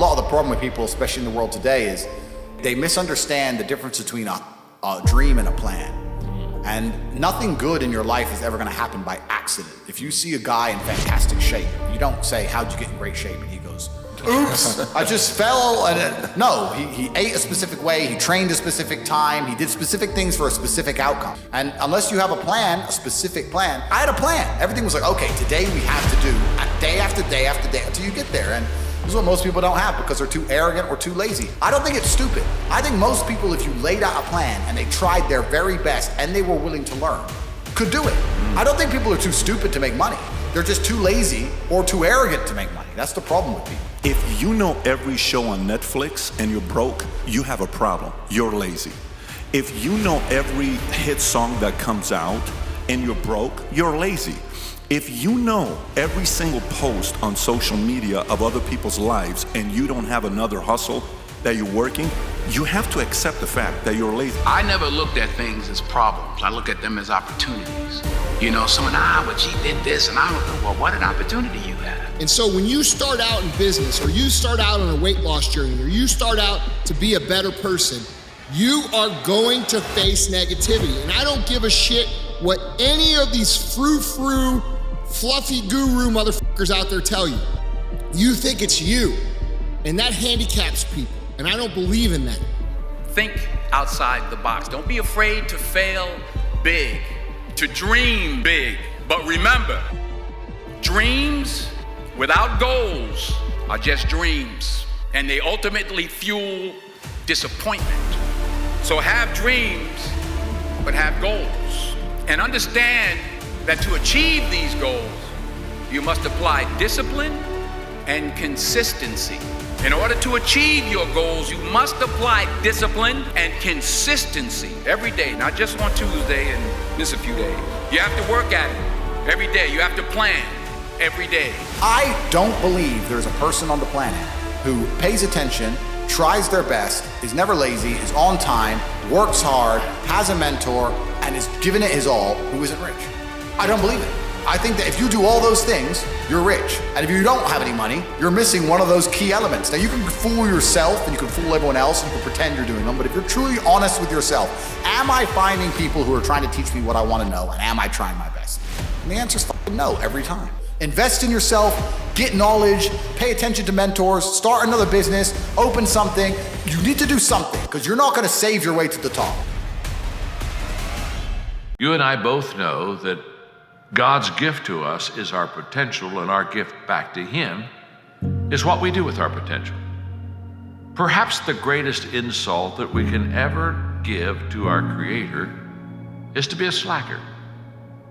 lot of the problem with people, especially in the world today, is they misunderstand the difference between a dream and a plan. And nothing good in your life is ever gonna happen by accident. If you see a guy in fantastic shape, you don't say, how'd you get in great shape? And he goes, oops, I just fell. No, he ate a specific way, he trained a specific time, he did specific things for a specific outcome. And unless you have a plan, a specific plan, I had a plan. Everything was like, okay, today we have to do day after day after day until you get there. And this is what most people don't have because they're too arrogant or too lazy. I don't think it's stupid. I think most people, if you laid out a plan and they tried their very best and they were willing to learn, could do it. I don't think people are too stupid to make money. They're just too lazy or too arrogant to make money. That's the problem with people. If you know every show on Netflix and you're broke, you have a problem. You're lazy. If you know every hit song that comes out and you're broke, you're lazy. If you know every single post on social media of other people's lives and you don't have another hustle that you're working, you have to accept the fact that you're lazy. I never looked at things as problems. I look at them as opportunities. You know, someone, but she did this, and I look at, well, what an opportunity you have. And so when you start out in business, or you start out on a weight loss journey, or you start out to be a better person, you are going to face negativity. And I don't give a shit what any of these frou-frou, fluffy guru motherfuckers out there tell you. You think it's you, and that handicaps people, and I don't believe in that. Think outside the box. Don't be afraid to fail big, to dream big. But remember, dreams without goals are just dreams, and they ultimately fuel disappointment. So have dreams, but have goals. And understand that to achieve these goals, you must apply discipline and consistency. In order to achieve your goals, you must apply discipline and consistency every day, not just on Tuesday and miss a few days. You have to work at it every day. You have to plan every day. I don't believe there's a person on the planet who pays attention, tries their best, is never lazy, is on time, works hard, has a mentor, and is giving it his all, who isn't rich. I don't believe it. I think that if you do all those things, you're rich. And if you don't have any money, you're missing one of those key elements. Now you can fool yourself and you can fool everyone else and you can pretend you're doing them, but if you're truly honest with yourself, am I finding people who are trying to teach me what I want to know, and am I trying my best? And the answer is fucking no every time. Invest in yourself, get knowledge, pay attention to mentors, start another business, open something. You need to do something because you're not going to save your way to the top. You and I both know that God's gift to us is our potential, and our gift back to Him is what we do with our potential. Perhaps the greatest insult that we can ever give to our Creator is to be a slacker,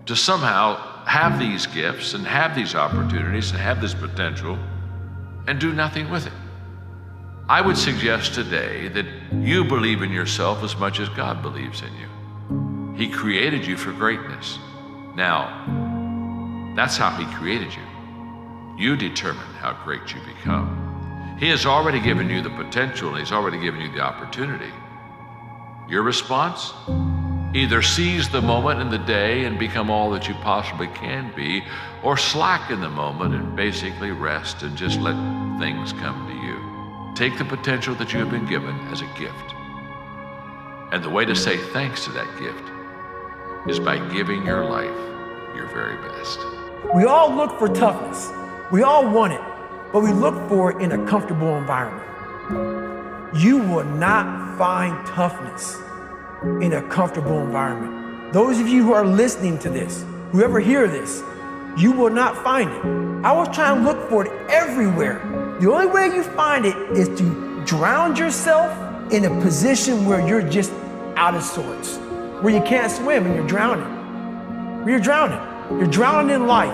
to somehow have these gifts and have these opportunities and have this potential and do nothing with it. I would suggest today that you believe in yourself as much as God believes in you. He created you for greatness. Now, that's how He created you. You determine how great you become. He has already given you the potential, and He's already given you the opportunity. Your response? Either seize the moment in the day and become all that you possibly can be, or slacken the moment and basically rest and just let things come to you. Take the potential that you have been given as a gift. And the way to say thanks to that gift is by giving your life your very best. We all look for toughness. We all want it, but we look for it in a comfortable environment. You will not find toughness in a comfortable environment. Those of you who are listening to this, whoever hear this, you will not find it. I was trying to look for it everywhere. The only way you find it is to drown yourself in a position where you're just out of sorts, where you can't swim and you're drowning. Where you're drowning. You're drowning in life.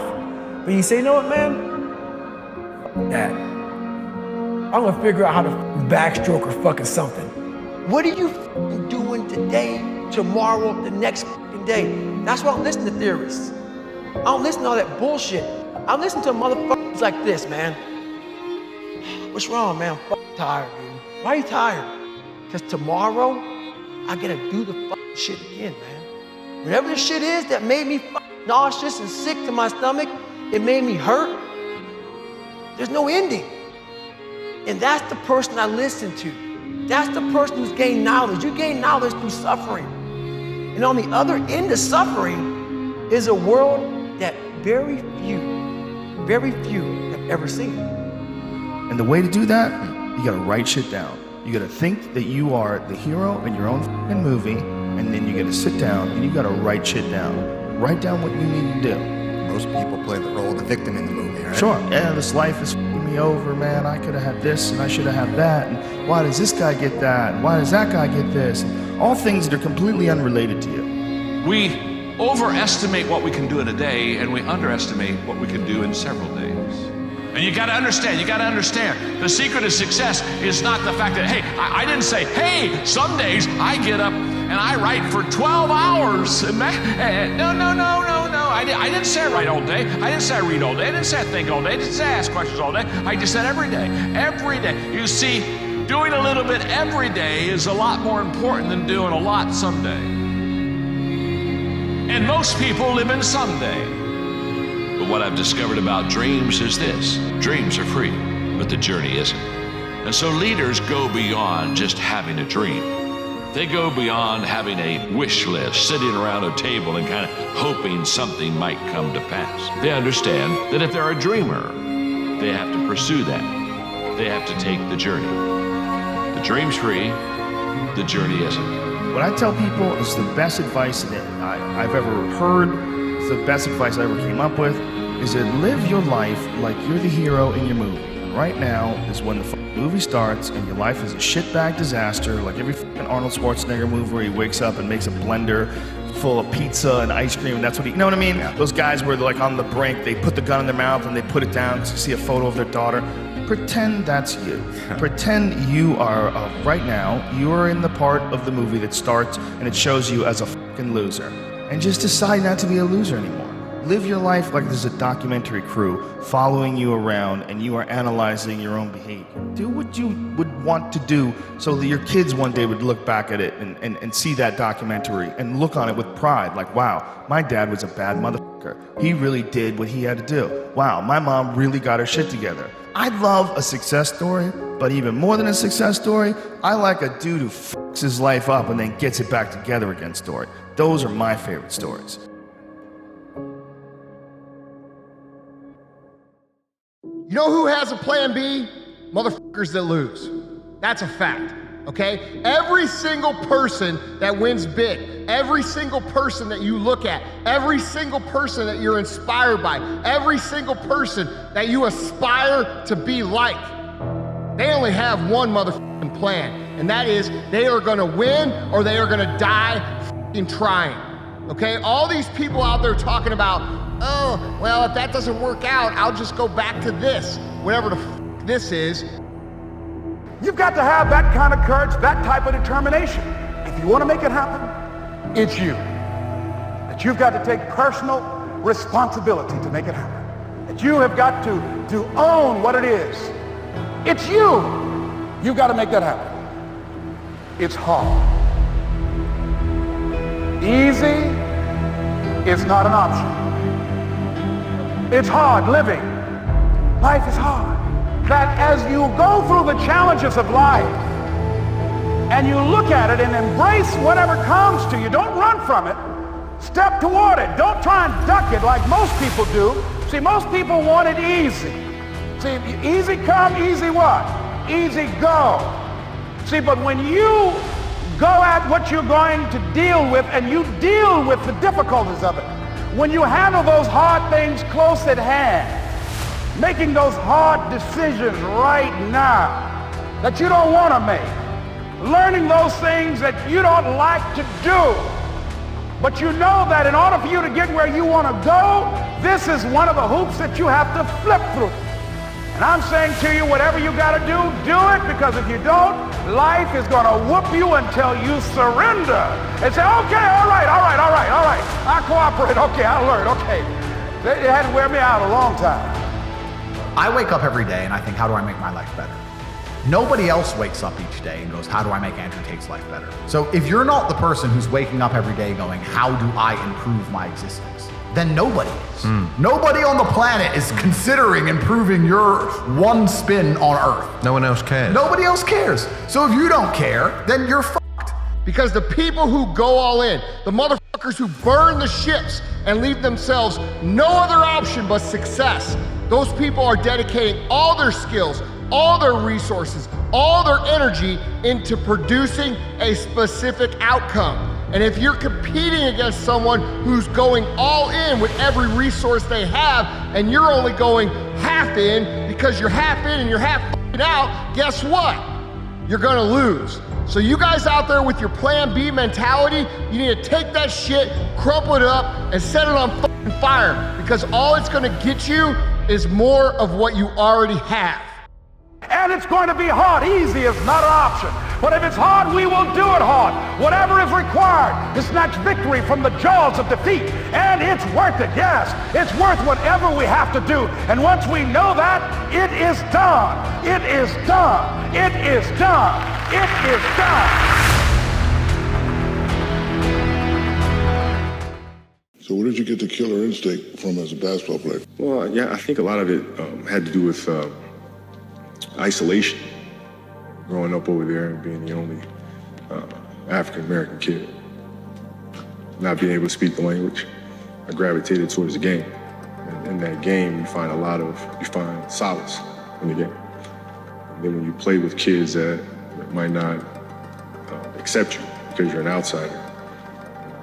But you say, you know what, man? Dad, I'm gonna figure out how to backstroke or fucking something. What are you doing today, tomorrow, the next fucking day? That's why I'm listening to theorists. I don't listen to all that bullshit. I'm listening to motherfuckers like this, man. What's wrong, man? I'm fucking tired, dude. Why are you tired? Because tomorrow, I gotta do the fucking shit again, man. Whatever the shit is that made me fucking nauseous and sick to my stomach, it made me hurt. There's no ending. And that's the person I listen to. That's the person who's gained knowledge. You gain knowledge through suffering. And on the other end of suffering is a world that very few have ever seen. And the way to do that, you gotta write shit down. You gotta think that you are the hero in your own fucking movie, and then you gotta sit down and you gotta write shit down. Write down what you need to do. Most people play the role of the victim in the movie, right? Sure. Yeah, this life is fucking me over, man. I could have had this and I should have had that. And why does this guy get that? And why does that guy get this? And all things that are completely unrelated to you. We overestimate what we can do in a day, and we underestimate what we can do in several days. And you gotta understand, the secret of success is not the fact that, hey, I didn't say, hey, some days I get up and I write for 12 hours. No. I didn't say I write all day. I didn't say I read all day. I didn't say I think all day. I didn't say I ask questions all day. I just said every day. Every day. You see, doing a little bit every day is a lot more important than doing a lot someday. And most people live in someday. But what I've discovered about dreams is this: dreams are free, but the journey isn't. And so leaders go beyond just having a dream. They go beyond having a wish list, sitting around a table and kind of hoping something might come to pass. They understand that if they're a dreamer, they have to pursue that. They have to take the journey. The dream's free, the journey isn't. What I tell people is the best advice that I've ever heard, it's the best advice I ever came up with, is that live your life like you're the hero in your movie. And right now is when the movie starts and your life is a shitbag disaster, like every Arnold Schwarzenegger movie where he wakes up and makes a blender full of pizza and ice cream, and that's what you know what I mean? Yeah. Those guys where they're like on the brink, they put the gun in their mouth and they put it down because you see a photo of their daughter. Pretend that's you. Pretend you are, right now, you are in the part of the movie that starts and it shows you as a fucking loser. And just decide not to be a loser anymore. Live your life like there's a documentary crew following you around and you are analyzing your own behavior. Do what you would want to do so that your kids one day would look back at it and see that documentary and look on it with pride. Like, wow, my dad was a bad motherfucker. He really did what he had to do. Wow, my mom really got her shit together. I love a success story, but even more than a success story, I like a dude who fucks his life up and then gets it back together again story. Those are my favorite stories. You know who has a plan B? Motherfuckers that lose. That's a fact, okay? Every single person that wins big, every single person that you look at, every single person that you're inspired by, every single person that you aspire to be like, they only have one motherfucking plan, and that is they are gonna win or they are gonna die fucking trying, okay? All these people out there talking about, oh, well, if that doesn't work out, I'll just go back to this, whatever the this is. You've got to have that kind of courage, that type of determination. If you want to make it happen, it's you. That you've got to take personal responsibility to make it happen. That you have got to own what it is. It's you. You've got to make that happen. It's hard. Easy is not an option. It's hard living. Life is hard. That as you go through the challenges of life and you look at it and embrace whatever comes to you, don't run from it. Step toward it. Don't try and duck it like most people do. See, most people want it easy. See, easy come, easy what? Easy go. See, but when you go at what you're going to deal with and you deal with the difficulties of it, when you handle those hard things close at hand, making those hard decisions right now that you don't want to make, learning those things that you don't like to do, but you know that in order for you to get where you want to go, this is one of the hoops that you have to flip through. And I'm saying to you, whatever you got to do it, because if you don't, life is going to whoop you until you surrender and say, okay, all right, I cooperate, okay, I learned, okay. It had to wear me out a long time. I wake up every day and I think, how do I make my life better? Nobody else wakes up each day and goes, how do I make Andrew Tate's life better? So if you're not the person who's waking up every day going, how do I improve my existence? then nobody is. Nobody on the planet is considering improving your one spin on Earth. No one else cares. Nobody else cares. So if you don't care, then you're fucked. Because the people who go all in, the motherfuckers who burn the ships and leave themselves no other option but success, those people are dedicating all their skills, all their resources, all their energy into producing a specific outcome. And if you're competing against someone who's going all in with every resource they have, and you're only going half in because you're half in and you're half f***ing out, guess what? You're gonna lose. So you guys out there with your plan B mentality, you need to take that shit, crumple it up, and set it on f***ing fire, because all it's gonna get you is more of what you already have. And it's going to be hard. Easy is not an option. But if it's hard, we will do it hard. Whatever is required to snatch victory from the jaws of defeat. And it's worth it, yes. It's worth whatever we have to do. And once we know that, it is done. It is done. It is done. It is done. So where did you get the killer instinct from as a basketball player? Well, yeah, I think a lot of it had to do with isolation, growing up over there and being the only African-American kid. Not being able to speak the language, I gravitated towards the game. And in that game, you find solace in the game. And then when you play with kids that might not accept you because you're an outsider,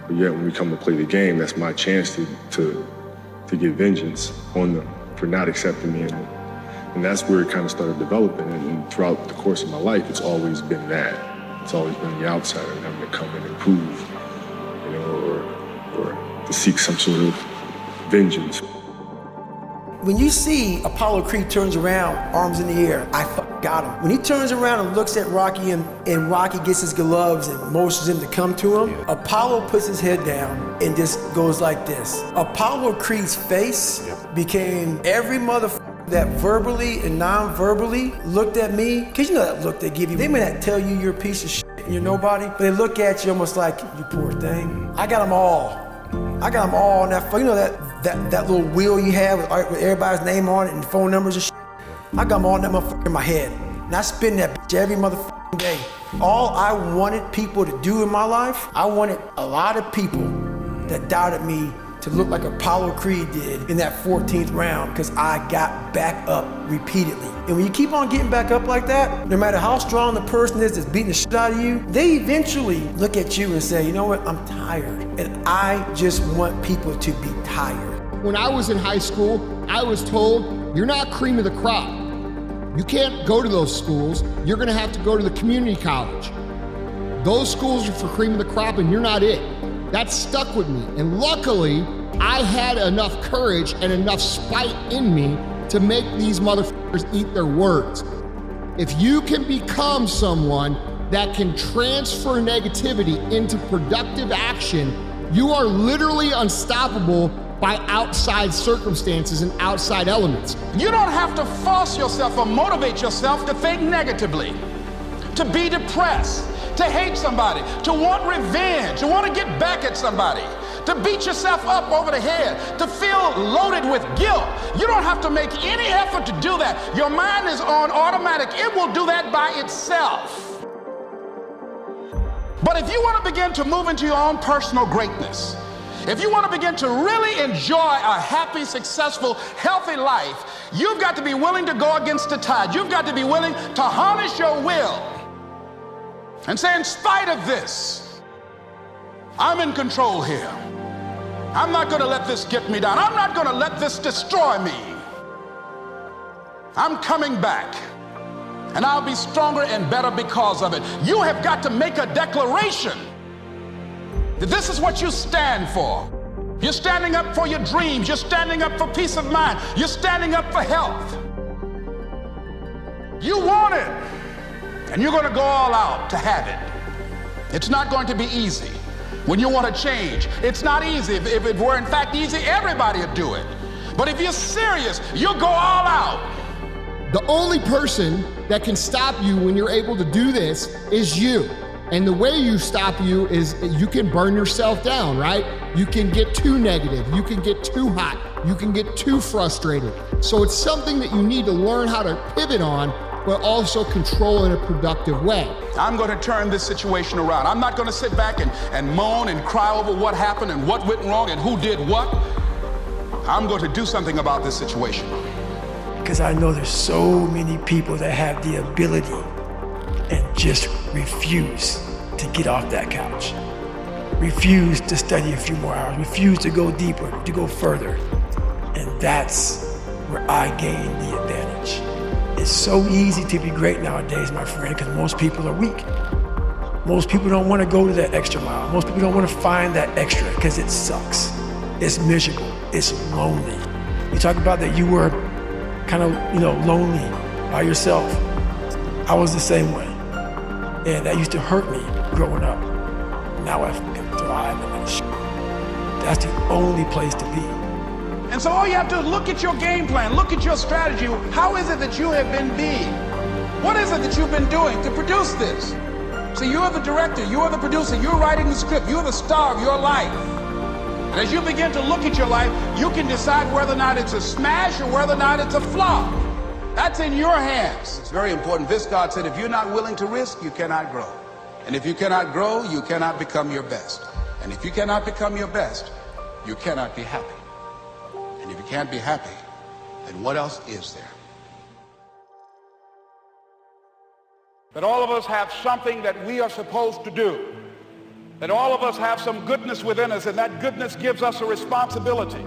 but yet when we come to play the game, that's my chance to get vengeance on them for not accepting me. And that's where it kind of started developing. And throughout the course of my life, it's always been that. It's always been the outsider having to come in and prove, or to seek some sort of vengeance. When you see Apollo Creed turns around, arms in the air, I got him. When he turns around and looks at Rocky and Rocky gets his gloves and motions him to come to him, Apollo puts his head down and just goes like this. Apollo Creed's face became every motherfucker that verbally and non-verbally looked at me, cause you know that look they give you. They may not tell you you're a piece of shit and you're nobody, but they look at you almost like, you poor thing. I got them all. I got them all on that, you know that little wheel you have with everybody's name on it and phone numbers and shit? I got them all in that motherfucker in my head. And I spin that bitch every motherfucking day. All I wanted people to do in my life, I wanted a lot of people that doubted me to look like Apollo Creed did in that 14th round, because I got back up repeatedly. And when you keep on getting back up like that, no matter how strong the person is that's beating the shit out of you, they eventually look at you and say, you know what, I'm tired. And I just want people to be tired. When I was in high school, I was told, you're not cream of the crop. You can't go to those schools. You're gonna have to go to the community college. Those schools are for cream of the crop and you're not it. That stuck with me. And luckily, I had enough courage and enough spite in me to make these motherfuckers eat their words. If you can become someone that can transfer negativity into productive action, you are literally unstoppable by outside circumstances and outside elements. You don't have to force yourself or motivate yourself to think negatively, to be depressed, to hate somebody, to want revenge, to want to get back at somebody, to beat yourself up over the head, to feel loaded with guilt. You don't have to make any effort to do that. Your mind is on automatic. It will do that by itself. But if you want to begin to move into your own personal greatness, if you want to begin to really enjoy a happy, successful, healthy life, you've got to be willing to go against the tide. You've got to be willing to harness your will and say, in spite of this, I'm in control here. I'm not going to let this get me down. I'm not going to let this destroy me. I'm coming back, and I'll be stronger and better because of it. You have got to make a declaration that this is what you stand for. You're standing up for your dreams. You're standing up for peace of mind. You're standing up for health. You want it, and you're going to go all out to have it. It's not going to be easy. When you want to change, it's not easy. If it were in fact easy, everybody would do it. But if you're serious, you'll go all out. The only person that can stop you when you're able to do this is you. And the way you stop you is you can burn yourself down, right? You can get too negative. You can get too hot. You can get too frustrated. So it's something that you need to learn how to pivot on, but also control in a productive way. I'm going to turn this situation around. I'm not going to sit back and moan and cry over what happened and what went wrong and who did what. I'm going to do something about this situation. Because I know there's so many people that have the ability and just refuse to get off that couch. Refuse to study a few more hours. Refuse to go deeper, to go further. And that's where I gain the advantage. It's so easy to be great nowadays, my friend, because most people are weak. Most people don't want to go to that extra mile. Most people don't want to find that extra because it sucks. It's miserable. It's lonely. You talk about that you were kind of, lonely by yourself. I was the same way. And that used to hurt me growing up. Now I can thrive in that shit. That's the only place to be. And so all you have to do is look at your game plan, look at your strategy. How is it that you have been being? What is it that you've been doing to produce this? So you're the director, you're the producer, you're writing the script, you're the star of your life. And as you begin to look at your life, you can decide whether or not it's a smash or whether or not it's a flop. That's in your hands. It's very important. Viscard said, if you're not willing to risk, you cannot grow. And if you cannot grow, you cannot become your best. And if you cannot become your best, you cannot be happy. And if you can't be happy, then what else is there? That all of us have something that we are supposed to do. That all of us have some goodness within us, and that goodness gives us a responsibility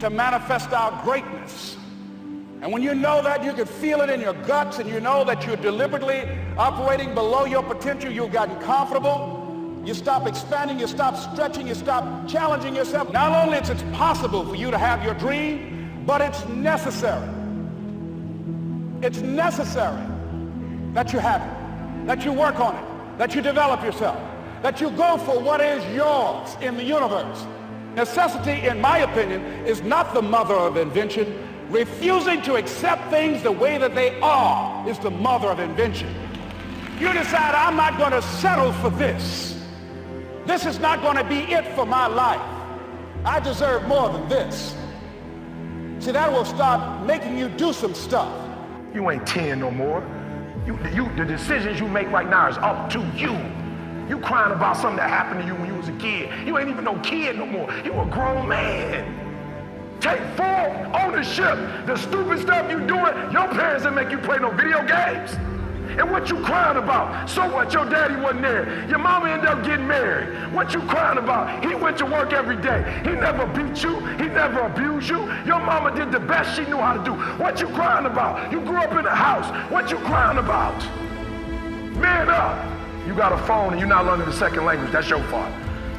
to manifest our greatness. And when you know that, you can feel it in your guts, and you know that you're deliberately operating below your potential. You've gotten comfortable. You stop expanding, you stop stretching, you stop challenging yourself. Not only is it possible for you to have your dream, but it's necessary. It's necessary that you have it, that you work on it, that you develop yourself, that you go for what is yours in the universe. Necessity, in my opinion, is not the mother of invention. Refusing to accept things the way that they are is the mother of invention. You decide, I'm not going to settle for this. This is not going to be it for my life. I deserve more than this. See, that will start making you do some stuff. You ain't 10 no more. The decisions you make right now is up to you. You crying about something that happened to you when you was a kid. You ain't even no kid no more. You a grown man. Take full ownership. The stupid stuff you doing, your parents didn't make you play no video games. And what you crying about? So what? Your daddy wasn't there. Your mama ended up getting married. What you crying about? He went to work every day. He never beat you. He never abused you. Your mama did the best she knew how to do. What you crying about? You grew up in a house. What you crying about? Man up. You got a phone and you're not learning the second language. That's your fault.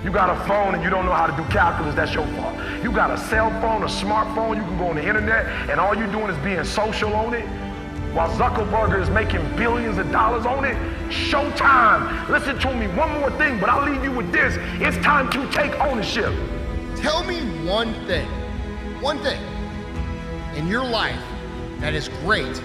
You got a phone and you don't know how to do calculus. That's your fault. You got a cell phone, a smartphone. You can go on the internet and all you're doing is being social on it. While Zuckerberg is making billions of dollars on it. Showtime. Listen to me, one more thing, but I'll leave you with this. It's time to take ownership. Tell me one thing in your life that is great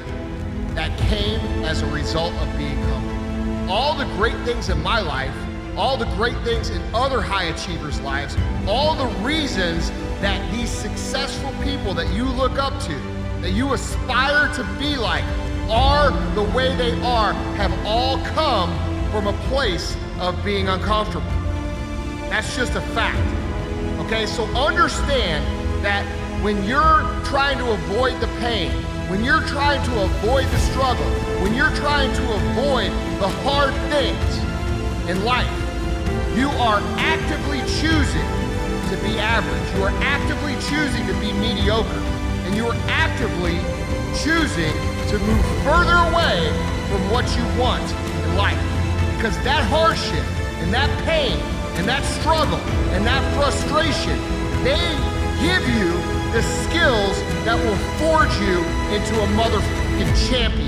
that came as a result of being humble. All the great things in my life, all the great things in other high achievers' lives, all the reasons that these successful people that you look up to, that you aspire to be like, are the way they are, have all come from a place of being uncomfortable. That's just a fact. Okay, so understand that when you're trying to avoid the pain, when you're trying to avoid the struggle, when you're trying to avoid the hard things in life, you are actively choosing to be average. You are actively choosing to be mediocre. And you are actively choosing to move further away from what you want in life. Because that hardship and that pain and that struggle and that frustration, they give you the skills that will forge you into a motherfucking champion.